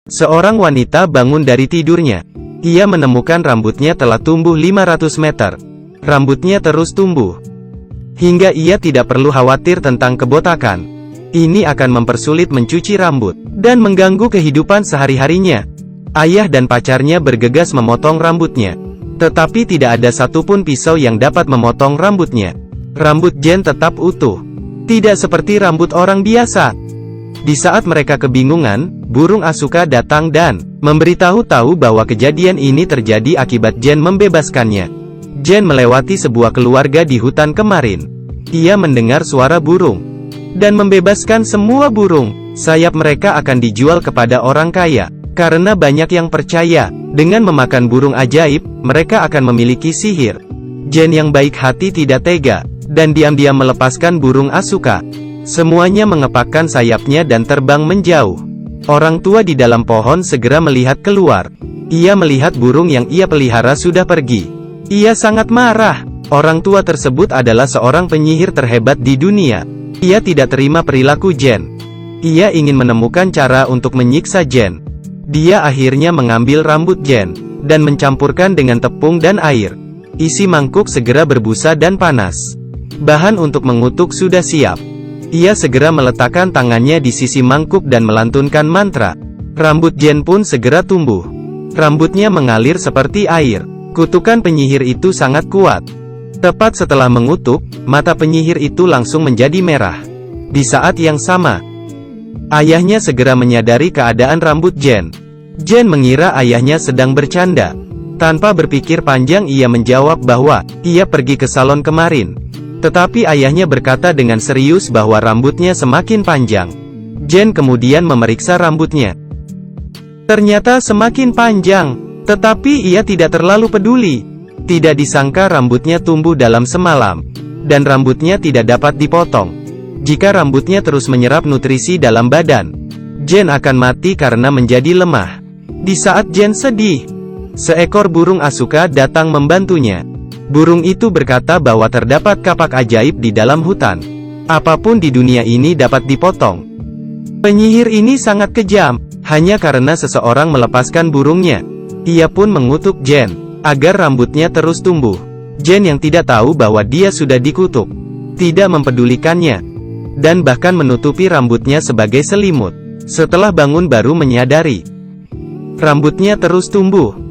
Seorang wanita bangun dari tidurnya. Ia menemukan rambutnya telah tumbuh 500 meter. Rambutnya terus tumbuh, hingga ia tidak perlu khawatir tentang kebotakan. Ini akan mempersulit mencuci rambut, dan mengganggu kehidupan sehari-harinya. Ayah dan pacarnya bergegas memotong rambutnya. Tetapi tidak ada satupun pisau yang dapat memotong rambutnya. Rambut Jen tetap utuh. Tidak seperti rambut orang biasa. Di saat mereka kebingungan, burung Asuka datang dan memberitahu bahwa kejadian ini terjadi akibat Jen membebaskannya. Jen melewati sebuah keluarga di hutan kemarin. Ia mendengar suara burung dan membebaskan semua burung. Sayap mereka akan dijual kepada orang kaya, karena banyak yang percaya, dengan memakan burung ajaib, mereka akan memiliki sihir. Jen yang baik hati tidak tega, dan diam-diam melepaskan burung Asuka. Semuanya mengepakkan sayapnya dan terbang menjauh. Orang tua di dalam pohon segera melihat keluar. Ia melihat burung yang ia pelihara sudah pergi. Ia sangat marah. Orang tua tersebut adalah seorang penyihir terhebat di dunia. Ia tidak terima perilaku Jen. Ia ingin menemukan cara untuk menyiksa Jen. Dia akhirnya mengambil rambut Jen, dan mencampurkan dengan tepung dan air. Isi mangkuk segera berbusa dan panas. Bahan untuk mengutuk sudah siap. Ia segera meletakkan tangannya di sisi mangkuk dan melantunkan mantra. Rambut Jen pun segera tumbuh. Rambutnya mengalir seperti air. Kutukan penyihir itu sangat kuat. Tepat setelah mengutuk, mata penyihir itu langsung menjadi merah. Di saat yang sama, ayahnya segera menyadari keadaan rambut Jen. Jen mengira ayahnya sedang bercanda. Tanpa berpikir panjang ia menjawab bahwa ia pergi ke salon kemarin. Tetapi ayahnya berkata dengan serius bahwa rambutnya semakin panjang. Jen kemudian memeriksa rambutnya. Ternyata semakin panjang, tetapi ia tidak terlalu peduli. Tidak disangka rambutnya tumbuh dalam semalam, dan rambutnya tidak dapat dipotong. Jika rambutnya terus menyerap nutrisi dalam badan, Jen akan mati karena menjadi lemah. Di saat Jen sedih, seekor burung Asuka datang membantunya. Burung itu berkata bahwa terdapat kapak ajaib di dalam hutan. Apapun di dunia ini dapat dipotong. Penyihir ini sangat kejam, hanya karena seseorang melepaskan burungnya. Ia pun mengutuk Jen, agar rambutnya terus tumbuh. Jen yang tidak tahu bahwa dia sudah dikutuk, tidak mempedulikannya, dan bahkan menutupi rambutnya sebagai selimut. Setelah bangun baru menyadari, rambutnya terus tumbuh.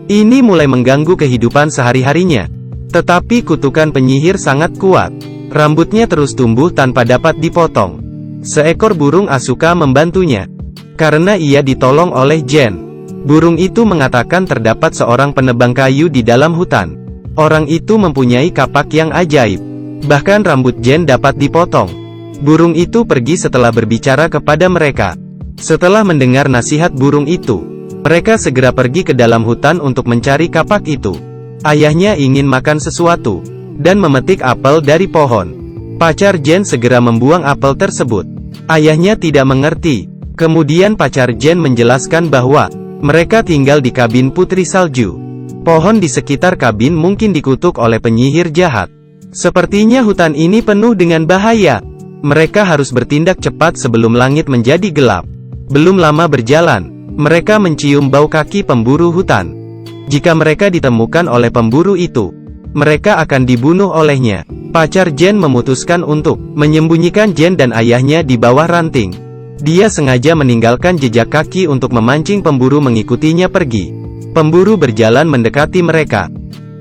Ini mulai mengganggu kehidupan sehari-harinya. Tetapi kutukan penyihir sangat kuat. Rambutnya terus tumbuh tanpa dapat dipotong. Seekor burung Asuka membantunya. Karena ia ditolong oleh Jen. Burung itu mengatakan terdapat seorang penebang kayu di dalam hutan. Orang itu mempunyai kapak yang ajaib. Bahkan rambut Jen dapat dipotong. Burung itu pergi setelah berbicara kepada mereka. Setelah mendengar nasihat burung itu, mereka segera pergi ke dalam hutan untuk mencari kapak itu. Ayahnya ingin makan sesuatu, dan memetik apel dari pohon. Pacar Jen segera membuang apel tersebut. Ayahnya tidak mengerti. Kemudian pacar Jen menjelaskan bahwa mereka tinggal di kabin putri salju. Pohon di sekitar kabin mungkin dikutuk oleh penyihir jahat. Sepertinya hutan ini penuh dengan bahaya. Mereka harus bertindak cepat sebelum langit menjadi gelap. Belum lama berjalan, mereka mencium bau kaki pemburu hutan. Jika mereka ditemukan oleh pemburu itu, mereka akan dibunuh olehnya. Pacar Jen memutuskan untuk menyembunyikan Jen dan ayahnya di bawah ranting. Dia sengaja meninggalkan jejak kaki untuk memancing pemburu mengikutinya pergi. Pemburu berjalan mendekati mereka.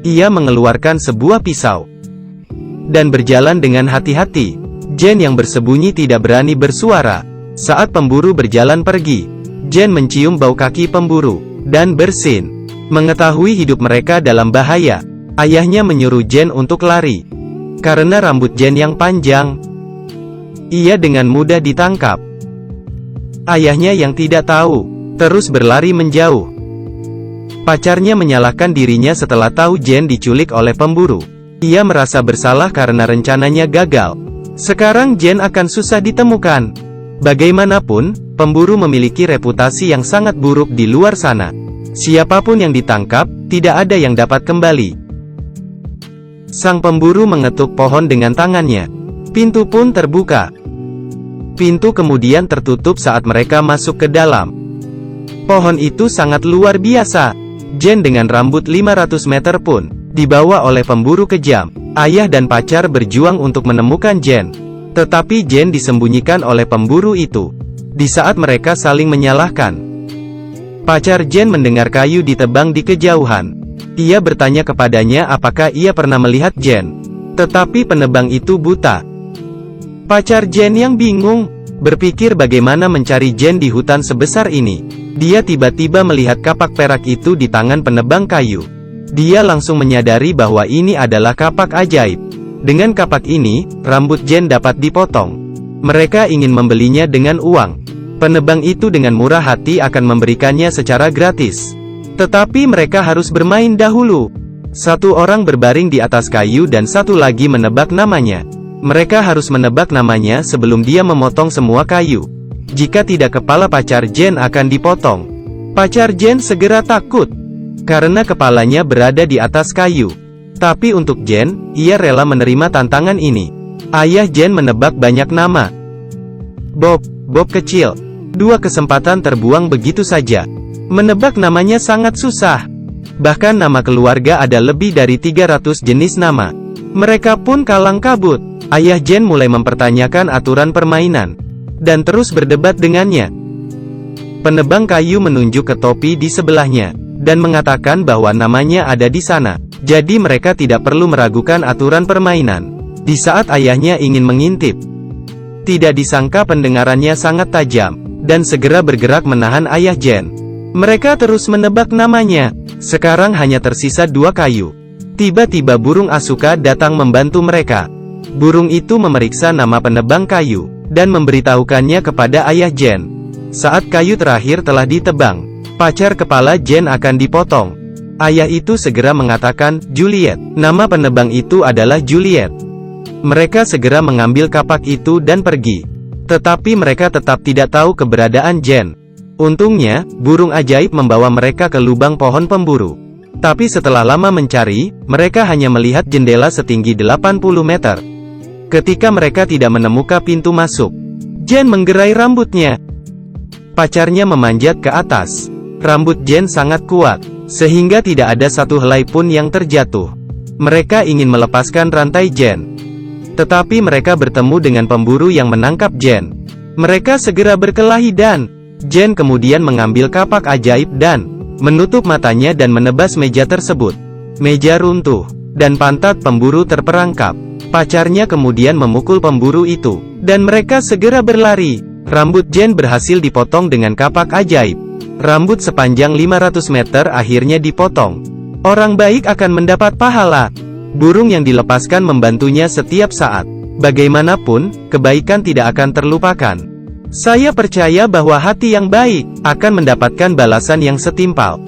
Ia mengeluarkan sebuah pisau dan berjalan dengan hati-hati. Jen yang bersembunyi tidak berani bersuara. Saat pemburu berjalan pergi, Jen mencium bau kaki pemburu, dan bersin. Mengetahui hidup mereka dalam bahaya, ayahnya menyuruh Jen untuk lari. Karena rambut Jen yang panjang, ia dengan mudah ditangkap. Ayahnya yang tidak tahu, terus berlari menjauh. Pacarnya menyalahkan dirinya setelah tahu Jen diculik oleh pemburu. Ia merasa bersalah karena rencananya gagal. Sekarang Jen akan susah ditemukan. Bagaimanapun, pemburu memiliki reputasi yang sangat buruk di luar sana. Siapapun yang ditangkap, tidak ada yang dapat kembali. Sang pemburu mengetuk pohon dengan tangannya. Pintu pun terbuka. Pintu kemudian tertutup saat mereka masuk ke dalam. Pohon itu sangat luar biasa. Jen dengan rambut 500 meter pun dibawa oleh pemburu kejam. Ayah dan pacar berjuang untuk menemukan Jen. Tetapi Jen disembunyikan oleh pemburu itu. Di saat mereka saling menyalahkan, pacar Jen mendengar kayu ditebang di kejauhan. Ia bertanya kepadanya apakah ia pernah melihat Jen. Tetapi penebang itu buta. Pacar Jen yang bingung, berpikir bagaimana mencari Jen di hutan sebesar ini. Dia tiba-tiba melihat kapak perak itu di tangan penebang kayu. Dia langsung menyadari bahwa ini adalah kapak ajaib. Dengan kapak ini, rambut Jen dapat dipotong. Mereka ingin membelinya dengan uang. Penebang itu dengan murah hati akan memberikannya secara gratis. Tetapi mereka harus bermain dahulu. Satu orang berbaring di atas kayu dan satu lagi menebak namanya. Mereka harus menebak namanya sebelum dia memotong semua kayu. Jika tidak, kepala pacar Jen akan dipotong. Pacar Jen segera takut, karena kepalanya berada di atas kayu. Tapi untuk Jen, ia rela menerima tantangan ini. Ayah Jen menebak banyak nama. Bob kecil. 2 kesempatan terbuang begitu saja. Menebak namanya sangat susah. Bahkan nama keluarga ada lebih dari 300 jenis nama. Mereka pun kalang kabut. Ayah Jen mulai mempertanyakan aturan permainan, dan terus berdebat dengannya. Penebang kayu menunjuk ke topi di sebelahnya, dan mengatakan bahwa namanya ada di sana. Jadi mereka tidak perlu meragukan aturan permainan. Di saat ayahnya ingin mengintip, tidak disangka pendengarannya sangat tajam, dan segera bergerak menahan ayah Jen. Mereka terus menebak namanya. Sekarang hanya tersisa 2 kayu. Tiba-tiba burung Asuka datang membantu mereka. Burung itu memeriksa nama penebang kayu, dan memberitahukannya kepada ayah Jen. Saat kayu terakhir telah ditebang, pacar kepala Jen akan dipotong. Ayah itu segera mengatakan, Juliet. Nama penebang itu adalah Juliet. Mereka segera mengambil kapak itu dan pergi. Tetapi mereka tetap tidak tahu keberadaan Jen. Untungnya, burung ajaib membawa mereka ke lubang pohon pemburu. Tapi setelah lama mencari, mereka hanya melihat jendela setinggi 80 meter. Ketika mereka tidak menemukan pintu masuk, Jen menggerai rambutnya. Pacarnya memanjat ke atas. Rambut Jen sangat kuat, sehingga tidak ada satu helai pun yang terjatuh. Mereka ingin melepaskan rantai Jen. Tetapi mereka bertemu dengan pemburu yang menangkap Jen. Mereka segera berkelahi dan Jen kemudian mengambil kapak ajaib dan menutup matanya dan menebas meja tersebut. Meja runtuh, dan pantat pemburu terperangkap. Pacarnya kemudian memukul pemburu itu, dan mereka segera berlari. Rambut Jen berhasil dipotong dengan kapak ajaib. Rambut sepanjang 500 meter akhirnya dipotong. Orang baik akan mendapat pahala. Burung yang dilepaskan membantunya setiap saat. Bagaimanapun, kebaikan tidak akan terlupakan. Saya percaya bahwa hati yang baik akan mendapatkan balasan yang setimpal.